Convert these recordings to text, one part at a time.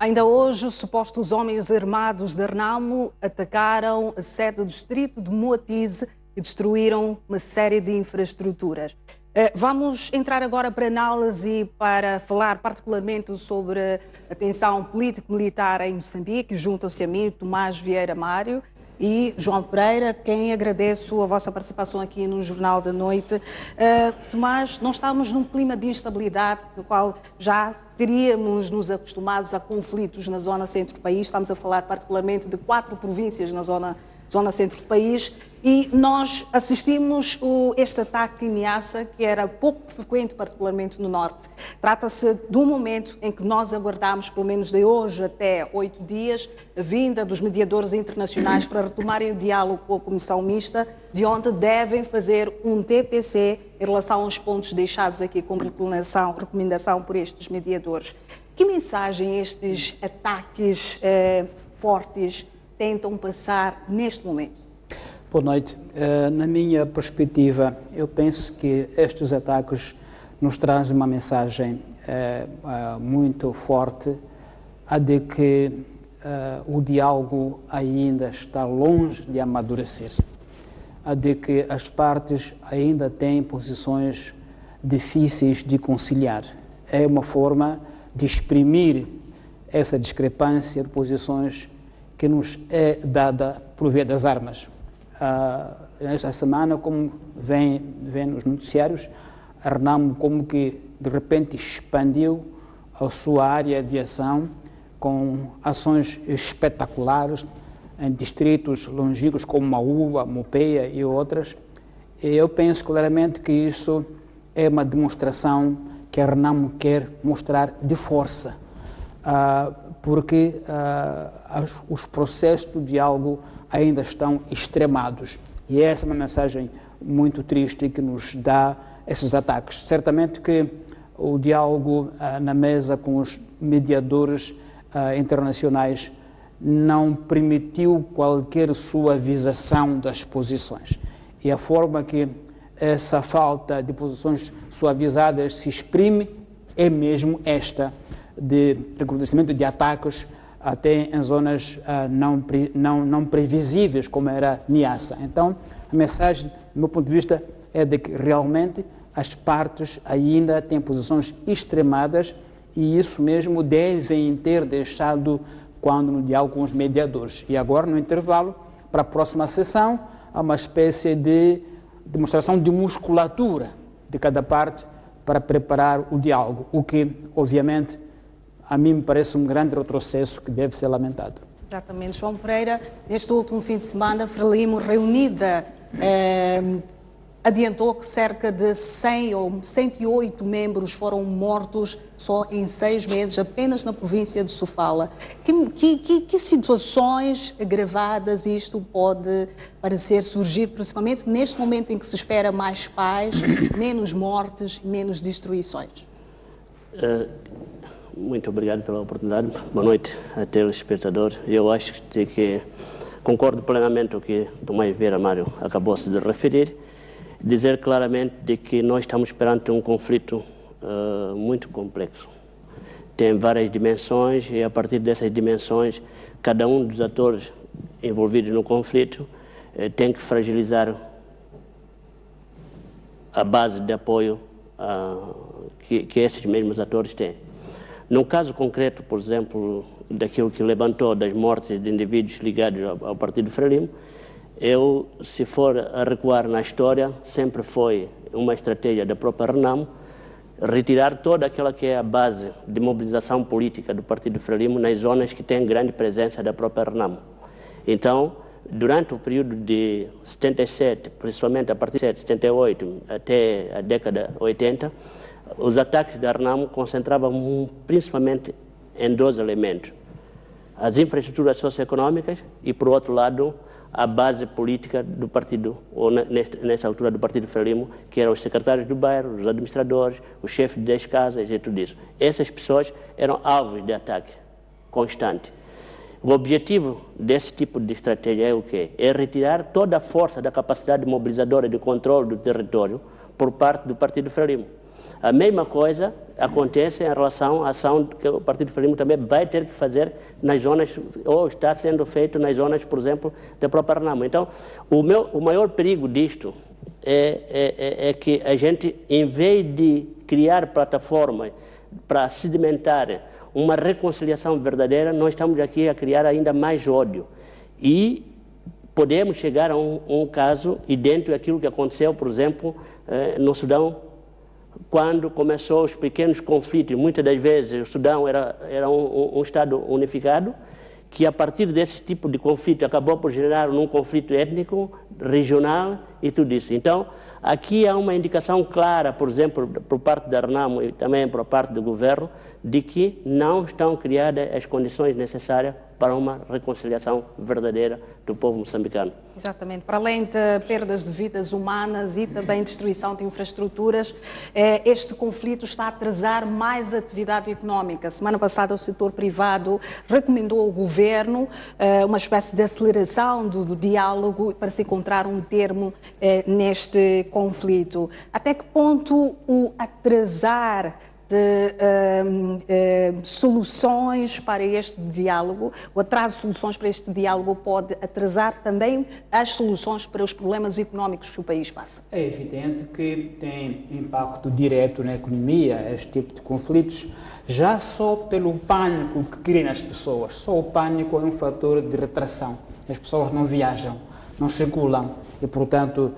Ainda hoje, supostos homens armados de Renamo atacaram a sede do distrito de Moatize e destruíram uma série de infraestruturas. Vamos entrar agora para análise para falar particularmente sobre a tensão político-militar em Moçambique. Juntam-se a mim Tomás Vieira Mário e João Pereira, quem agradeço a vossa participação aqui no Jornal da Noite. Tomás, nós estamos num clima de instabilidade, no qual já teríamos nos acostumados a conflitos na zona centro do país. Estamos a falar particularmente de 4 províncias na zona centro do país, e nós assistimos este ataque em Niassa, que era pouco frequente, particularmente no norte. Trata-se de um momento em que nós aguardamos, pelo menos de hoje até 8 dias, a vinda dos mediadores internacionais para retomarem o diálogo com a Comissão Mista, de onde devem fazer um TPC em relação aos pontos deixados aqui como recomendação por estes mediadores. Que mensagem estes ataques fortes tentam passar neste momento? Boa noite. Na minha perspectiva, eu penso que estes ataques nos trazem uma mensagem muito forte, a de que o diálogo ainda está longe de amadurecer, a de que as partes ainda têm posições difíceis de conciliar. É uma forma de exprimir essa discrepância de posições que nos é dada por via das armas. Esta semana, como vem nos noticiários, a Renamo como que de repente expandiu a sua área de ação com ações espetaculares em distritos longínquos como Maúba, Mopeia e outras. E eu penso claramente que isso é uma demonstração que a Renamo quer mostrar de força, porque os processos do diálogo ainda estão extremados. E essa é uma mensagem muito triste que nos dá esses ataques. Certamente que o diálogo na mesa com os mediadores internacionais não permitiu qualquer suavização das posições. E a forma que essa falta de posições suavizadas se exprime é mesmo esta, de recrudescimento de ataques até em zonas não previsíveis, como era Niassa. Então, a mensagem, do meu ponto de vista, é de que realmente as partes ainda têm posições extremadas e isso mesmo devem ter deixado quando no diálogo com os mediadores. E agora, no intervalo, para a próxima sessão, há uma espécie de demonstração de musculatura de cada parte para preparar o diálogo, o que, obviamente, a mim me parece um grande retrocesso que deve ser lamentado. Exatamente. João Pereira, neste último fim de semana, Frelimo reunida adiantou que cerca de 100 ou 108 membros foram mortos só em 6 meses, apenas na província de Sofala. Que situações agravadas isto pode parecer surgir, principalmente neste momento em que se espera mais paz, menos mortes e menos destruições? Muito obrigado pela oportunidade. Boa noite a telespectador. Eu acho que concordo plenamente com o que Tomás Vieira Mário acabou-se de referir, dizer claramente de que nós estamos perante um conflito muito complexo. Tem várias dimensões e a partir dessas dimensões, cada um dos atores envolvidos no conflito tem que fragilizar a base de apoio que esses mesmos atores têm. No caso concreto, por exemplo, daquilo que levantou das mortes de indivíduos ligados ao Partido Frelimo, se for a recuar na história, sempre foi uma estratégia da própria Renamo retirar toda aquela que é a base de mobilização política do Partido Frelimo nas zonas que têm grande presença da própria Renamo. Então, durante o período de 77, principalmente a partir de 78 até a década 80, os ataques da Renamo concentravam principalmente em 2 elementos: as infraestruturas socioeconômicas e, por outro lado, a base política do partido, ou nesta altura do Partido Frelimo, que eram os secretários do bairro, os administradores, os chefes de 10 casas e tudo isso. Essas pessoas eram alvos de ataque constante. O objetivo desse tipo de estratégia é o quê? É retirar toda a força da capacidade mobilizadora de controle do território por parte do Partido Frelimo. A mesma coisa acontece em relação à ação que o Partido Frelimo também vai ter que fazer nas zonas, ou está sendo feito nas zonas, por exemplo, da própria Renamo. Então, o maior perigo disto é que a gente, em vez de criar plataformas para sedimentar uma reconciliação verdadeira, nós estamos aqui a criar ainda mais ódio. E podemos chegar a um caso idêntico àquilo que aconteceu, por exemplo, no Sudão, quando começou os pequenos conflitos. Muitas das vezes o Sudão era um Estado unificado, que a partir desse tipo de conflito acabou por gerar um conflito étnico, regional e tudo isso. Então, aqui há uma indicação clara, por exemplo, por parte da Renamo e também por parte do governo, de que não estão criadas as condições necessárias para uma reconciliação verdadeira do povo moçambicano. Exatamente. Para além de perdas de vidas humanas e também destruição de infraestruturas, este conflito está a atrasar mais a atividade económica. Semana passada o setor privado recomendou ao governo uma espécie de aceleração do diálogo para se encontrar um termo neste conflito. Até que ponto o atrasar de soluções para este diálogo, o atraso de soluções para este diálogo pode atrasar também as soluções para os problemas económicos que o país passa? É evidente que tem impacto direto na economia este tipo de conflitos, já só pelo pânico que cria nas pessoas. Só o pânico é um fator de retração. As pessoas não viajam, não circulam e, portanto,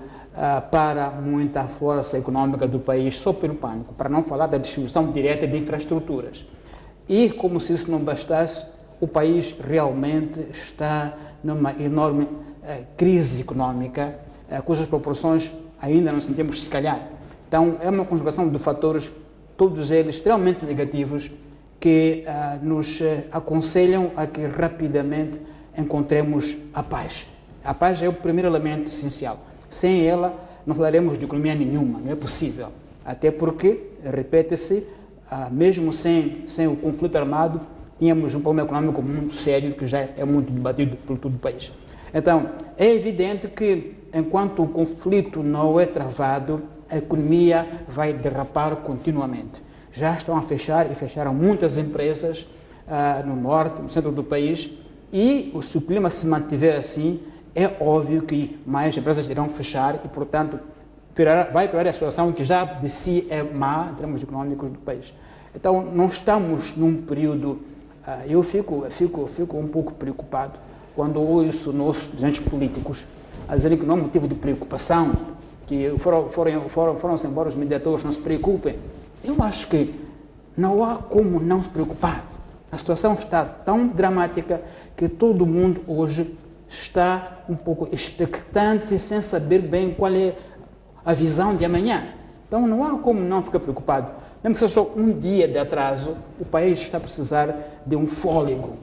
para muita força econômica do país só pelo pânico, para não falar da distribuição direta de infraestruturas. E, como se isso não bastasse, o país realmente está numa enorme crise econômica, cujas proporções ainda não sentimos, se calhar. Então, é uma conjugação de fatores, todos eles extremamente negativos, que nos aconselham a que rapidamente encontremos a paz. A paz é o primeiro elemento essencial. Sem ela, não falaremos de economia nenhuma, não é possível. Até porque, repete-se, mesmo sem o conflito armado, tínhamos um problema econômico muito sério, que já é muito debatido por todo o país. Então, é evidente que, enquanto o conflito não é travado, a economia vai derrapar continuamente. Já estão a fechar, e fecharam muitas empresas no norte, no centro do país, e se o clima se mantiver assim, é óbvio que mais empresas irão fechar e, portanto, vai piorar a situação que já de si é má em termos econômicos do país. Então, não estamos num período... eu fico um pouco preocupado quando ouço nossos dirigentes políticos a dizerem que não é motivo de preocupação, que foram-se embora os mediadores, não se preocupem. Eu acho que não há como não se preocupar. A situação está tão dramática que todo mundo hoje está um pouco expectante, sem saber bem qual é a visão de amanhã. Então não há como não ficar preocupado. Mesmo que seja só um dia de atraso, o país está a precisar de um fôlego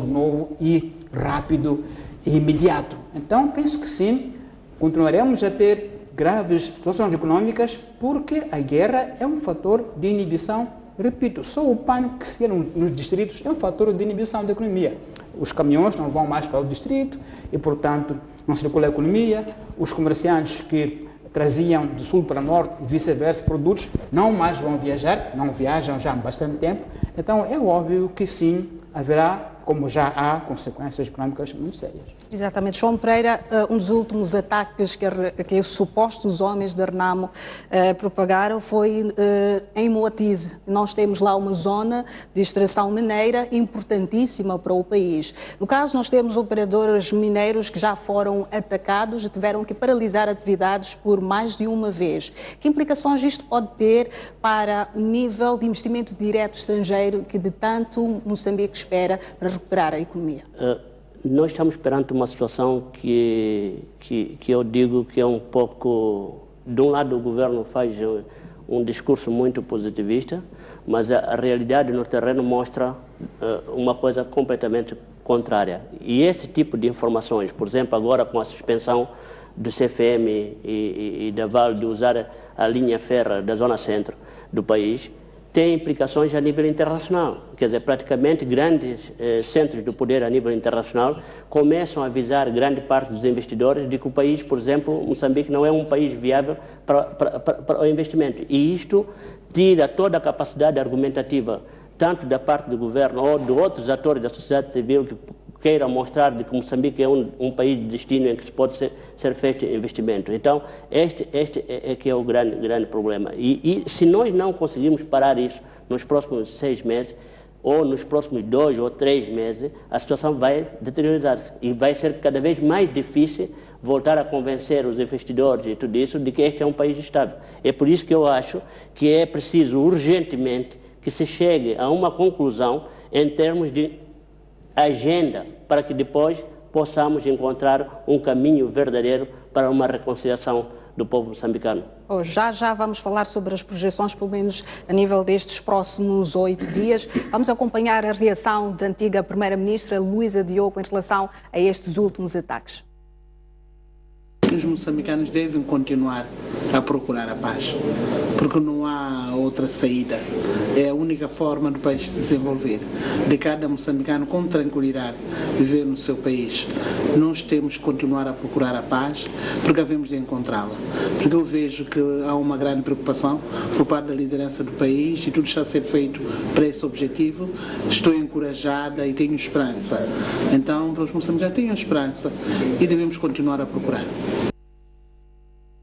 novo e rápido e imediato. Então penso que sim, continuaremos a ter graves situações econômicas, porque a guerra é um fator de inibição. Repito, só o pânico que se cria nos distritos é um fator de inibição da economia. Os caminhões não vão mais para o distrito e, portanto, não circula a economia. Os comerciantes que traziam do sul para o norte e vice-versa produtos não mais vão viajar, não viajam já há bastante tempo. Então, é óbvio que sim, haverá, como já há, consequências econômicas muito sérias. Exatamente. João Pereira, um dos últimos ataques que os supostos homens da Renamo propagaram foi em Moatize. Nós temos lá uma zona de extração mineira importantíssima para o país. No caso, nós temos operadores mineiros que já foram atacados e tiveram que paralisar atividades por mais de uma vez. Que implicações isto pode ter para o nível de investimento direto estrangeiro que de tanto Moçambique espera para recuperar a economia? Nós estamos perante uma situação que eu digo que é um pouco... De um lado, o governo faz um discurso muito positivista, mas a realidade no terreno mostra uma coisa completamente contrária. E esse tipo de informações, por exemplo, agora com a suspensão do CFM e da Vale de usar a linha férrea da zona centro do país, tem implicações a nível internacional. Quer dizer, praticamente grandes centros do poder a nível internacional começam a avisar grande parte dos investidores de que o país, por exemplo, Moçambique não é um país viável para o investimento. E isto tira toda a capacidade argumentativa, tanto da parte do governo ou de outros atores da sociedade civil que queiram mostrar de que Moçambique é um país de destino em que se pode ser feito investimento. Então, este é que é o grande problema. E se nós não conseguirmos parar isso nos próximos 6 meses, ou nos próximos 2 ou 3 meses, a situação vai deteriorar-se e vai ser cada vez mais difícil voltar a convencer os investidores e tudo isso de que este é um país estável. É por isso que eu acho que é preciso urgentemente que se chegue a uma conclusão em termos de agenda, para que depois possamos encontrar um caminho verdadeiro para uma reconciliação do povo moçambicano. Já vamos falar sobre as projeções, pelo menos a nível destes próximos 8 dias. Vamos acompanhar a reação da antiga Primeira-Ministra Luísa Diogo em relação a estes últimos ataques. Os moçambicanos devem continuar a procurar a paz, porque não há outra saída. É a única forma do país se desenvolver, de cada moçambicano com tranquilidade viver no seu país. Nós temos que continuar a procurar a paz, porque havemos de encontrá-la. Porque eu vejo que há uma grande preocupação por parte da liderança do país e tudo está a ser feito para esse objetivo. Estou encorajada e tenho esperança. Então, para os moçambicanos, tenham esperança e devemos continuar a procurar.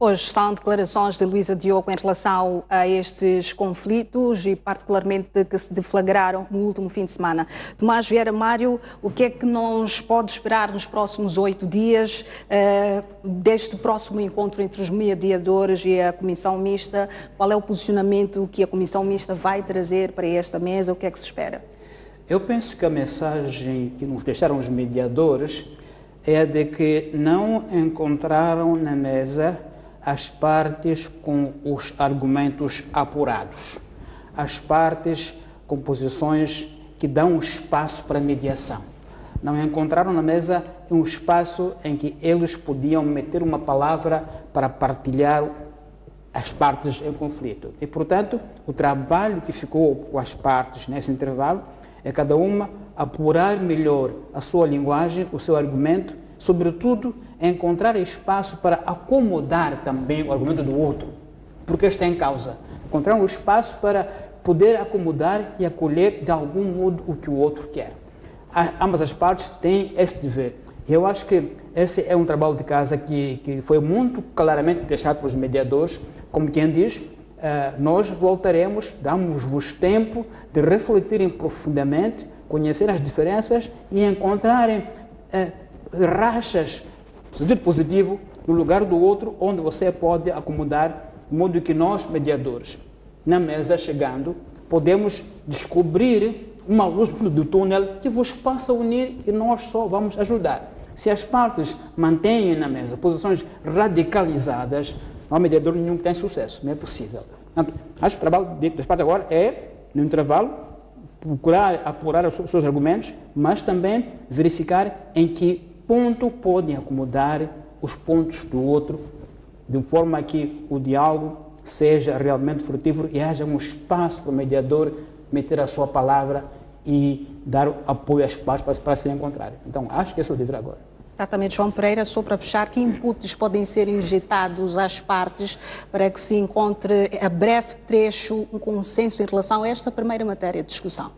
Hoje são declarações de Luísa Diogo em relação a estes conflitos e particularmente que se deflagraram no último fim de semana. Tomás Vieira Mário, o que é que nos pode esperar nos próximos 8 dias deste próximo encontro entre os mediadores e a Comissão Mista? Qual é o posicionamento que a Comissão Mista vai trazer para esta mesa? O que é que se espera? Eu penso que a mensagem que nos deixaram os mediadores é a de que não encontraram na mesa as partes com os argumentos apurados, as partes com posições que dão espaço para mediação. Não encontraram na mesa um espaço em que eles podiam meter uma palavra para partilhar as partes em conflito. E, portanto, o trabalho que ficou com as partes nesse intervalo é cada uma apurar melhor a sua linguagem, o seu argumento, sobretudo encontrar espaço para acomodar também o argumento do outro, porque está em causa. Encontrar um espaço para poder acomodar e acolher de algum modo o que o outro quer. Ambas as partes têm esse dever. Eu acho que esse é um trabalho de casa que foi muito claramente deixado pelos mediadores, como quem diz, nós voltaremos, damos-vos tempo de refletirem profundamente, conhecer as diferenças e encontrarem rachas, no sentido positivo, no lugar do outro, onde você pode acomodar, de modo que nós, mediadores, na mesa chegando, podemos descobrir uma luz no fundo do túnel que vos possa unir e nós só vamos ajudar. Se as partes mantêm na mesa posições radicalizadas, não há mediador nenhum que tenha sucesso, não é possível. Portanto, acho que o trabalho das partes agora é, no intervalo, procurar apurar os seus argumentos, mas também verificar em que ponto podem acomodar os pontos do outro, de forma que o diálogo seja realmente frutífero e haja um espaço para o mediador meter a sua palavra e dar apoio às partes para se encontrarem. Então, acho que esse é o dever agora. Exatamente, João Pereira, só para fechar, que inputs podem ser injetados às partes para que se encontre a breve trecho um consenso em relação a esta primeira matéria de discussão?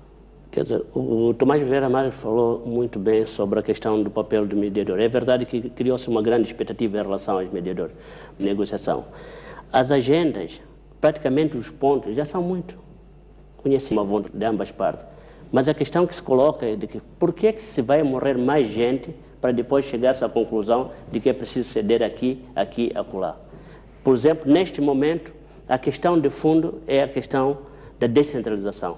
Quer dizer, o Tomás Vieira Mário falou muito bem sobre a questão do papel do mediador. É verdade que criou-se uma grande expectativa em relação aos mediadores de negociação. As agendas, praticamente os pontos, já são muito conhecidos de ambas partes. Mas a questão que se coloca é de que por que se vai morrer mais gente para depois chegar-se à conclusão de que é preciso ceder aqui, acolá. Por exemplo, neste momento, a questão de fundo é a questão da descentralização,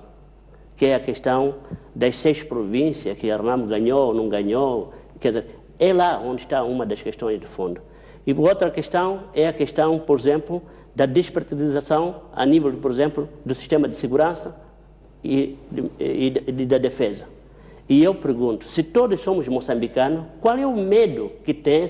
que é a questão das 6 províncias, que a Renamo ganhou ou não ganhou. Quer dizer, é lá onde está uma das questões de fundo. E outra questão é a questão, por exemplo, da despartidização a nível, por exemplo, do sistema de segurança e da defesa. E eu pergunto, se todos somos moçambicanos, qual é o medo que tem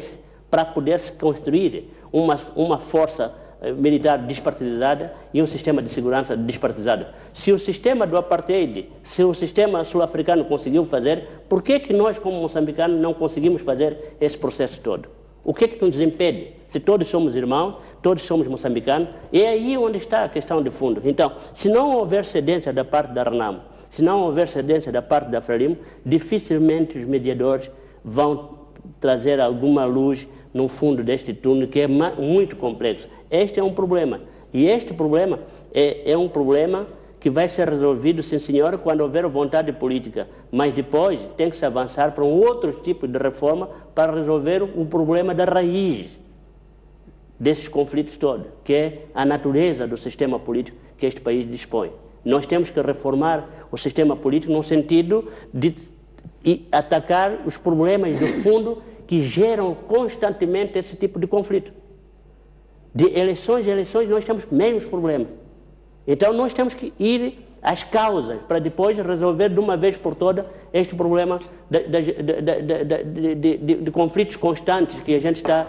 para poder se construir uma força militar despartidizada e um sistema de segurança despartidizado. Se o sistema do apartheid, se o sistema sul-africano conseguiu fazer, por que nós, como moçambicanos, não conseguimos fazer esse processo todo? O que nos impede? Se todos somos irmãos, todos somos moçambicanos, é aí onde está a questão de fundo. Então, se não houver cedência da parte da RENAMO, se não houver cedência da parte da Frelimo, dificilmente os mediadores vão trazer alguma luz no fundo deste túnel, que é muito complexo. Este é um problema. E este problema é um problema que vai ser resolvido, sim senhor, quando houver vontade política. Mas depois tem que se avançar para um outro tipo de reforma para resolver o problema da raiz desses conflitos todos, que é a natureza do sistema político que este país dispõe. Nós temos que reformar o sistema político no sentido de atacar os problemas do fundo que geram constantemente esse tipo de conflito. De eleições em eleições nós temos mesmos problemas. Então nós temos que ir às causas para depois resolver de uma vez por todas este problema de conflitos constantes que a gente está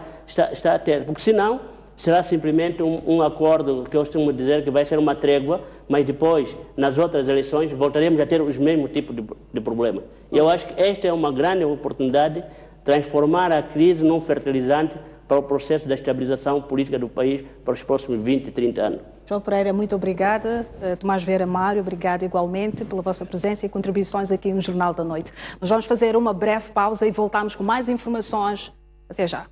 a ter. Porque senão será simplesmente um acordo que eu costumo dizer que vai ser uma trégua, mas depois, nas outras eleições, voltaremos a ter os mesmos tipos de problemas. E eu acho que esta é uma grande oportunidade de transformar a crise num fertilizante para o processo da estabilização política do país para os próximos 20, 30 anos. João Pereira, muito obrigada. Tomás Vieira Mário, obrigado igualmente pela vossa presença e contribuições aqui no Jornal da Noite. Nós vamos fazer uma breve pausa e voltamos com mais informações. Até já.